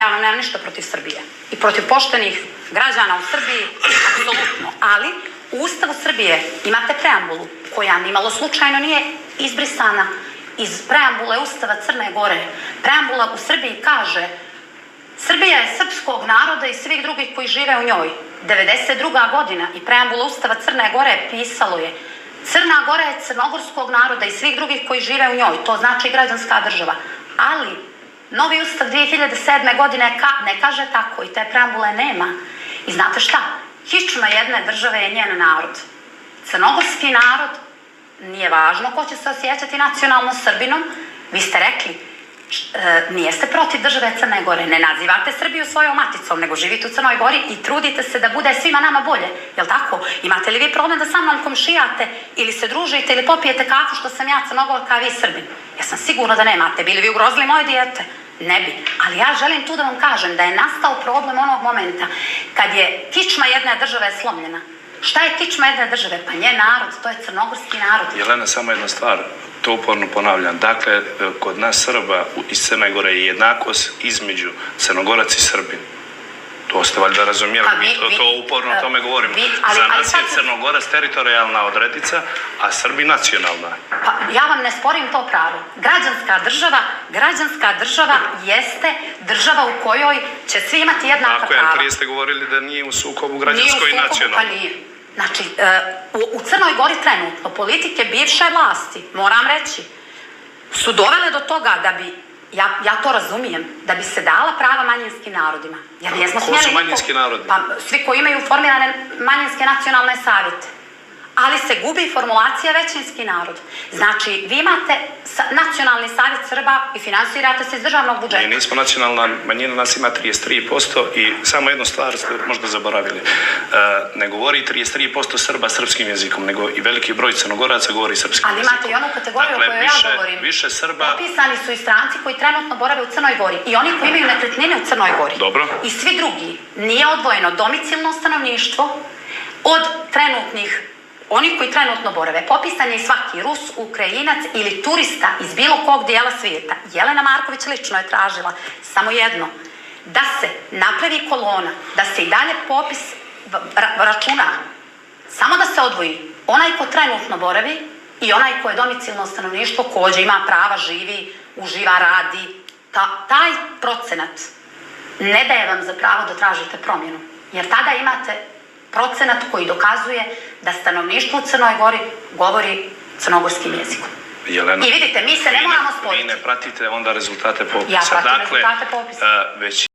Ja nemam ništa protiv Srbije i protiv poštenih građana u Srbiji, apsolutno, ali u Ustavu Srbije imate preambulu koja nimalo slučajno nije izbrisana iz preambule Ustava Crne Gore. Preambula u Srbiji kaže: Srbija je srpskog naroda i svih drugih koji žive u njoj. 92. godina i preambula Ustava Crne Gore pisalo je: Crna Gora je crnogorskog naroda i svih drugih koji žive u njoj. To znači građanska država. Ali novi Ustav 2007. godine ne kaže tako i te preambule nema. I znate šta? Kičma jedne države je njen narod. Crnogorski narod, nije važno ko će se osjećati nacionalno Srbinom, vi ste rekli, nijeste protiv države Crne Gore, ne nazivate Srbiju svojom maticom, nego živite u Crnoj Gori i trudite se da bude svima nama bolje. Jel' tako? Imate li vi problem da sa mnom komšijate ili se družite ili popijete kafu što sam ja Crnogorka, a vi Srbin? Ja sam sigurna da nemate. Bili vi ugrozili moje dijete? Ne bi. Ali ja želim tu da vam kažem da je nastao problem onog momenta kad je kičma jedne države slomljena. Šta je kičma jedne države? Pa njen narod, to je crnogorski narod. Jelena, samo jedna stvar, to uporno ponavljam. Dakle, kod nas Srba iz Crne Gore je jednakost između Crnogorac i Srbin. To ste valjda razumijeli, to uporno o tome govorimo. Za nas je Crnogorac teritorijalna odrednica, a Srbi nacionalna. Pa ja vam ne sporim to pravo. Građanska država jeste država u kojoj će svi imati jednaka prava. Tako je, prije ste govorili da nije u sukobu građanskoj i nacionalnoj. Pa nije. Znači, u Crnoj Gori trenutno politike bivše vlasti, moram reći, su dovele do toga da bi, ja to razumijem, da bi se dala prava manjinskim narodima. Ko su manjinski narodi? Pa svi koji imaju formirane manjinske nacionalne savjete. Ali se gubi formulacija većinski narod. Znači, vi imate nacionalni savjet Srba i finansirate se iz državnog budžeta. Mi nismo nacionalna manjina, nas ima 33% i samo jednu stvar ste možda zaboravili. Ne govori 33% Srba srpskim jezikom, nego i veliki broj Crnogoraca govori srpskim jezikom. Ali imate i onu kategoriju o kojoj ja govorim. Više Srba... Popisani su i stranci koji trenutno borave u Crnoj Gori i oni koji imaju nekretnine u Crnoj Gori. Dobro. I svi drugi. Nije odvojeno domicilno stanovništvo od trenutnih. Oni koji trenutno borave, popisan je i svaki Rus, Ukrajinac ili turista iz bilo kog dijela svijeta. Jelena Marković lično je tražila samo jedno, da se napravi kolona, da se i dalje popis računa, samo da se odvoji onaj ko trenutno boravi i onaj ko je domicilno stanovništvo, kođe ima prava, živi, uživa, radi. Taj procenat ne daje vam za pravo da tražite promjenu, jer tada imate procenat koji dokazuje da stanovništvo u Crnoj Gori govori crnogorskim jezikom. Jelena, i vidite, mi se ne moramo sporiti. Vi ne pratite onda rezultate popisa. Ja pratim rezultate popisa.